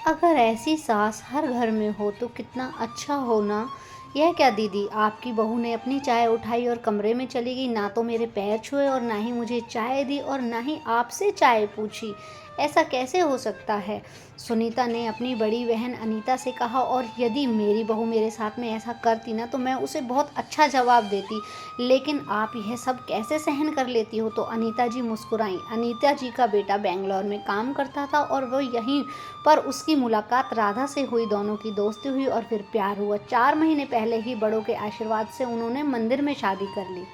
अगर ऐसी सास हर घर में हो तो कितना अच्छा हो ना। यह क्या दीदी, आपकी बहू ने अपनी चाय उठाई और कमरे में चली गई, ना तो मेरे पैर छुए और ना ही मुझे चाय दी और ना ही आपसे चाय पूछी। ऐसा कैसे हो सकता है? सुनीता ने अपनी बड़ी बहन अनीता से कहा। और यदि मेरी बहू मेरे साथ में ऐसा करती ना तो मैं उसे बहुत अच्छा जवाब देती, लेकिन आप यह सब कैसे सहन कर लेती हो? तो अनीता जी मुस्कुराईं। अनीता जी का बेटा बेंगलोर में काम करता था और वो यहीं पर उसकी मुलाकात राधा से हुई। दोनों की दोस्ती हुई और फिर प्यार हुआ। 4 महीने पहले ही बड़ों के आशीर्वाद से उन्होंने मंदिर में शादी कर ली।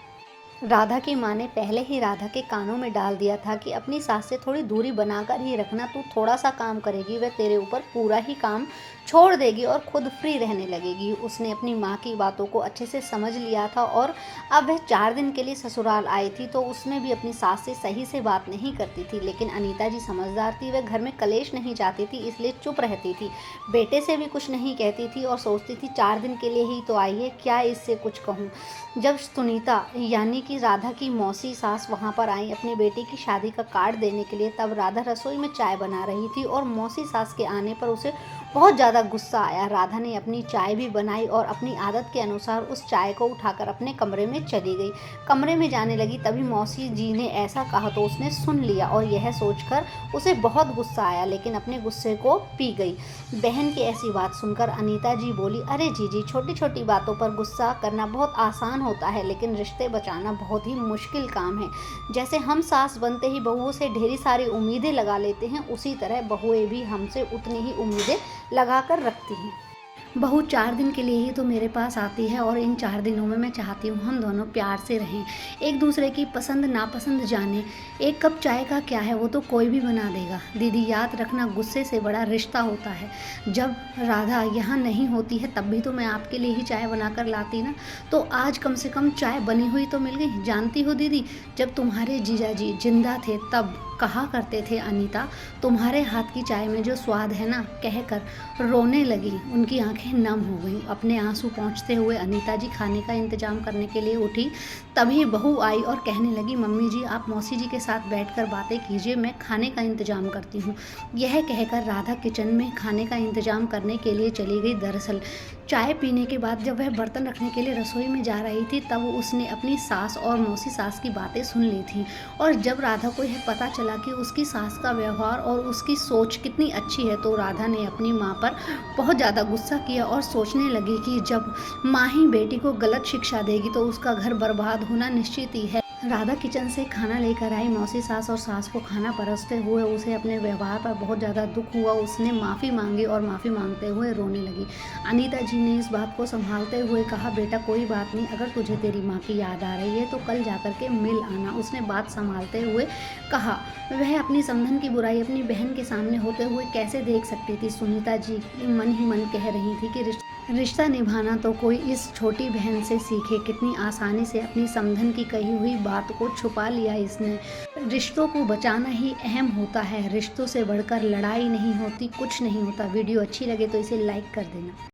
राधा की माँ ने पहले ही राधा के कानों में डाल दिया था कि अपनी सास से थोड़ी दूरी बनाकर ही रखना। तू थोड़ा सा काम करेगी वह तेरे ऊपर पूरा ही काम छोड़ देगी और खुद फ्री रहने लगेगी। उसने अपनी माँ की बातों को अच्छे से समझ लिया था और अब वह 4 दिन के लिए ससुराल आई थी तो उसमें भी अपनी सास से सही से बात नहीं करती थी। लेकिन अनीता जी समझदार थी, वह घर में कलेश नहीं चाहती थी, इसलिए चुप रहती थी। बेटे से भी कुछ नहीं कहती थी और सोचती थी 4 दिन के लिए ही तो आई है, क्या इससे कुछ कहूँ। जब सुनीता यानी कि राधा की मौसी सास वहाँ पर आई अपनी बेटी की शादी का कार्ड देने के लिए, तब राधा रसोई में चाय बना रही थी और मौसी सास के आने पर उसे बहुत ज़्यादा गुस्सा आया। राधा ने अपनी चाय भी बनाई और अपनी आदत के अनुसार उस चाय को उठाकर अपने कमरे में चली गई। कमरे में जाने लगी तभी मौसी जी ने ऐसा कहा तो उसने सुन लिया और यह सोचकर उसे बहुत गुस्सा आया, लेकिन अपने गुस्से को पी गई। बहन की ऐसी बात सुनकर अनीता जी बोली, अरे जीजी, छोटी छोटी बातों पर गुस्सा करना बहुत आसान होता है, लेकिन रिश्ते बचाना बहुत ही मुश्किल काम है। जैसे हम सास बनते ही बहुओं से ढेरी सारी उम्मीदें लगा लेते हैं, उसी तरह बहुएं भी हमसे उतनी ही उम्मीदें लगा कर रखती हैं। बहू 4 दिन के लिए ही तो मेरे पास आती है और इन 4 दिनों में मैं चाहती हूँ हम दोनों प्यार से रहें, एक दूसरे की पसंद नापसंद जाने। एक कप चाय का क्या है, वो तो कोई भी बना देगा। दीदी याद रखना, गुस्से से बड़ा रिश्ता होता है। जब राधा यहाँ नहीं होती है तब भी तो मैं आपके लिए ही चाय बनाकर लाती ना, तो आज कम से कम चाय बनी हुई तो मिल गई। जानती हो दीदी, जब तुम्हारे जीजाजी जिंदा थे तब कहा करते थे, अनीता तुम्हारे हाथ की चाय में जो स्वाद है ना, कहकर रोने लगी। उनकी आंखें नम हो गईं। अपने आंसू पोंछते हुए अनीता जी खाने का इंतजाम करने के लिए उठी। तभी बहू आई और कहने लगी, मम्मी जी आप मौसी जी के साथ बैठकर बातें कीजिए, मैं खाने का इंतजाम करती हूँ। यह कहकर राधा किचन में खाने का इंतजाम करने के लिए चली गई। दरअसल चाय पीने के बाद जब वह बर्तन रखने के लिए रसोई में जा रही थी तब उसने अपनी सास और मौसी सास की बातें सुन ली थी। और जब राधा को यह पता चला कि उसकी सास का व्यवहार और उसकी सोच कितनी अच्छी है तो राधा ने अपनी माँ पर बहुत ज़्यादा गुस्सा किया और सोचने लगी कि जब माँ ही बेटी को गलत शिक्षा देगी तो उसका घर बर्बाद होना निश्चित ही है। राधा किचन से खाना लेकर आई। मौसी सास और सास को खाना परसते हुए उसे अपने व्यवहार पर बहुत ज़्यादा दुख हुआ। उसने माफ़ी मांगी और माफ़ी मांगते हुए रोने लगी। अनीता जी ने इस बात को संभालते हुए कहा, बेटा कोई बात नहीं, अगर तुझे तेरी माँ की याद आ रही है तो कल जाकर के मिल आना। उसने बात संभालते हुए कहा। वह अपनी समधन की बुराई अपनी बहन के सामने होते हुए कैसे देख सकती थी। सुनीता जी मन ही मन कह रही थी कि रिश्ता निभाना तो कोई इस छोटी बहन से सीखे। कितनी आसानी से अपनी समधन की कही हुई बात को छुपा लिया इसने। रिश्तों को बचाना ही अहम होता है, रिश्तों से बढ़कर लड़ाई नहीं होती, कुछ नहीं होता। वीडियो अच्छी लगे तो इसे लाइक कर देना।